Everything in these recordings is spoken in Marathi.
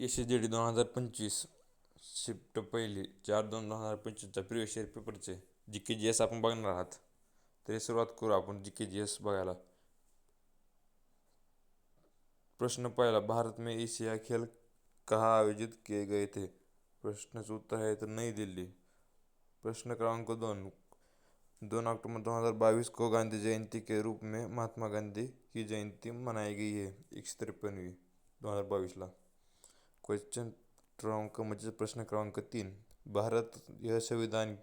SSDD 2025 शिफ्ट पहिली 4/2/2025चा प्रिव्हियस इयर पेपरचे GK/GS आपण बघणार आहात. तरी सुरुवात करू आपण GK/GS बघायला. प्रश्न पहिला, भारत में एशिया खेल कहाँ आयोजित किए गए थे? प्रश्नाचं उत्तर आहे तर नई दिल्ली. प्रश्न क्रमांक 2 अक्टूबर 2022 को गांधी जयंती के रूप में महात्मा गांधी की जयंती मनाई गई है. 153वी 2022ला. क्वेश्चन क्रमांक म्हणजे प्रश्न क्रमांक 3, भारत यह संविधान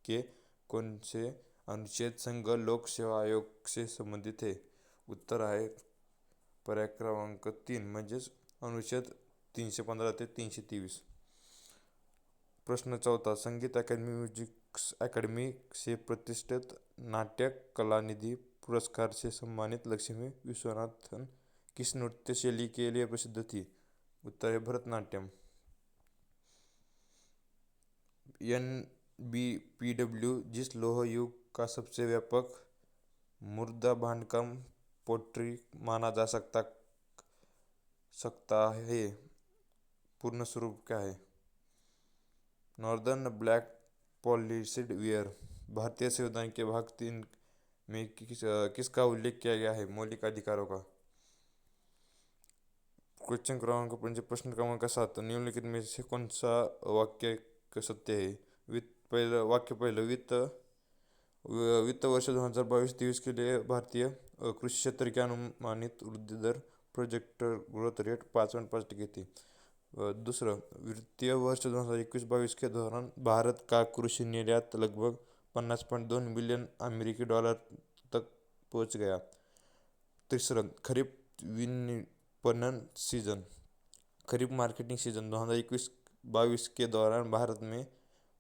के कौन से अनुच्छेद संघ लोक सेवा आयोग से संबंधित है? उत्तर आहे पर्याय क्रमांक 3 म्हणजेच अनुच्छेद 315 ते 323. प्रश्न चौथा, संगीत अकादमी म्यूजिक अकादमी से प्रतिष्ठित नाट्य कलानिधि पुरस्कार से सम्मानित लक्ष्मी विश्वनाथन किस नृत्य शैली के लिए प्रसिद्ध थी? उत्तर है भरतनाट्यम. NBPW जिस लौह युग का सबसे व्यापक मुर्दा बांधकाम पोट्री माना जा सकता है, पूर्ण स्वरूप क्या है? Northern black polished ware. भारतीय संविधान के भाग 3 में किसका उल्लेख किया गया है? मौलिक अधिकारों का. क्वेश्चन क्रमांक म्हणजे प्रश्न क्रमांक 7, निम्नलिखित में से कौन सा वाक्य सत्य है? वित्त वर्ष 2022-23 के लिए भारतीय कृषि क्षेत्र की अनुमानित वृद्धि दर प्रोजेक्टर ग्रोथ रेट 5.5% थी. दूसरं, वित्तीय वर्ष 2021-22 के दौरान भारत का कृषि निर्यात लगभग 50.2 बिलियन अमेरिकी डॉलर तक पहुंच गया. तीसरं, खरीफ विपणन सीजन खरीफ मार्केटिंग सीजन 2021-22 के दौरान भारत में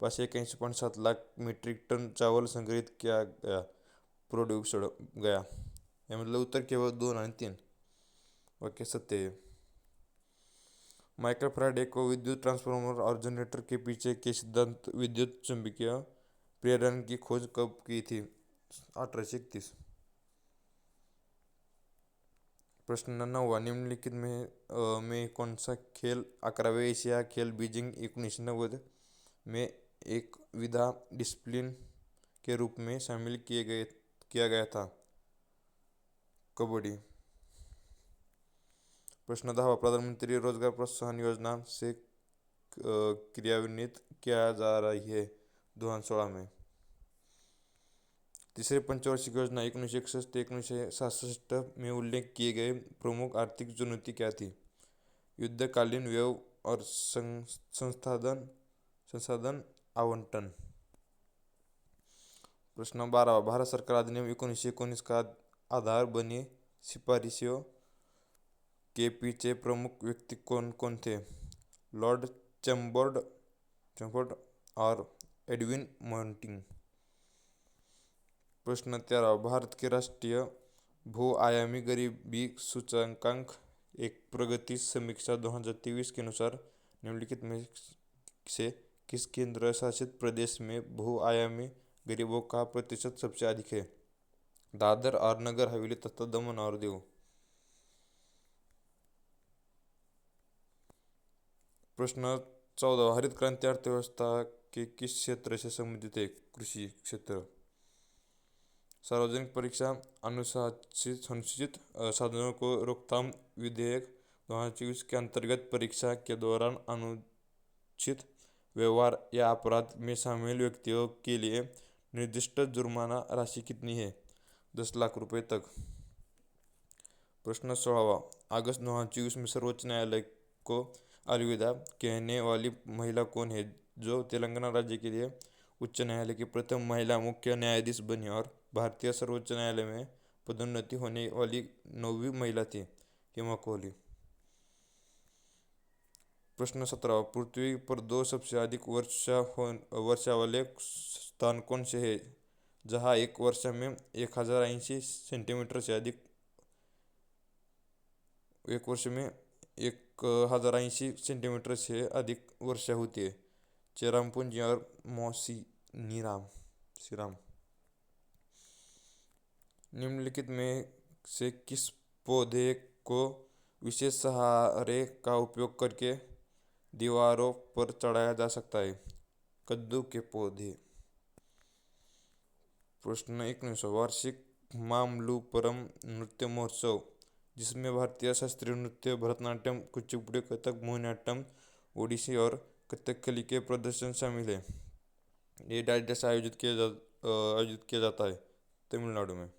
81.7 लाख मीट्रिक टन चावल संग्रहित किया गया, प्रोड्यूस्ड गया. यामधलं उत्तर केवळ 2 आणि 3 वाक्य सत्य है. माइकल फैराडे को विद्युत ट्रांसफार्मर और जनरेटर के पीछे के सिद्धांत विद्युत चुंबकीय प्रेरण की खोज कब की थी? 1831. प्रश्न 9, निम्नलिखित में कौन सा खेल 11वें एशिया खेल बीजिंग 1990 में एक विधा डिसिप्लिन के रूप में शामिल किया गया था? कबड्डी. प्रश्न 10, प्रधानमंत्री रोजगार प्रोत्साहन योजना से क्रियान्वित किया जा रही है 2016 में. तीसरे पंचवार्षिक योजना 1961 से 1966 में उल्लेख किए गए प्रमुख आर्थिक चुनौती क्या थी? युद्धकालीन व्यय और संसाधन आवंटन. प्रश्न 12, भारत सरकार अधिनियम 1919 का आधार बनी सिफारिशों के पीछे प्रमुख व्यक्ति कौन कौन थे? लॉर्ड चैमबर्ड और एडविन मॉन्टिंग. प्रश्न 13, भारत के राष्ट्रीय बहुआयामी गरीबी सूचकांक एक प्रगति समीक्षा 2023 के अनुसार निम्नलिखित में से किस केंद्र शासित प्रदेश में बहुआयामी गरीबों का प्रतिशत सबसे अधिक है? दादर और नगर हवेली तथा दमन और दीव. प्रश्न 14, हरित क्रांति अर्थव्यवस्था के किस क्षेत्र से संबंधित है? कृषि क्षेत्र. सार्वजनिक परीक्षा अनुसूचित साधनों को रोकथाम विधेयक 2024 के अंतर्गत परीक्षा के दौरान अनुचित व्यवहार या अपराध में शामिल व्यक्तियों के लिए निर्दिष्ट जुर्माना राशि कितनी है? 10 लाख रुपए तक. प्रश्न 16, अगस्त 2024 में सर्वोच्च न्यायालय को अलविदा कहने वाली महिला कौन है जो तेलंगाना राज्य के लिए उच्च न्यायालय की प्रथम महिला मुख्य न्यायाधीश बनी और भारतीय सर्वोच्च न्यायालय में पदोन्नति होने वाली 9वीं महिला थी? हेमा कोहली. प्रश्न 17, पृथ्वी पर 2 सबसे अधिक वर्षा वाले स्थान कौन से हैं जहां एक वर्ष में 1080 सेंटीमीटर से अधिक वर्षा होती है? चेरापूंजी और मौसिनराम. निम्नलिखित में से किस पौधे को विशेष सहारे का उपयोग करके दीवारों पर चढ़ाया जा सकता है। कद्दू के पौधे। प्रश्न 19 वार्षिक मामल्लपुरम नृत्य महोत्सव, जिसमें भारतीय शास्त्रीय नृत्य, भरतनाट्यम, कुचिपुड़ी, कथक, मोहिनीअट्टम, ओडिसी और कथकली के प्रदर्शन शामिल है। ये राज्य से आयोजित किया जाता है तमिलनाडु में।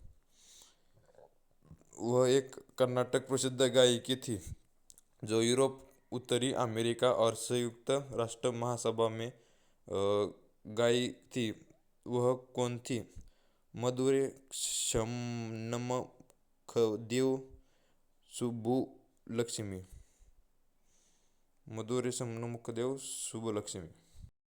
वह एक कर्नाटक प्रसिद्ध गायिका थी जो यूरोप, उत्तरी अमेरिका और संयुक्त राष्ट्र महासभा में गाई थी। वह कौन थी? मधुरे शमनमखदेव सुब्बुलक्ष्मी। मधुरे शमनमखदेव सुब्बुलक्ष्मी।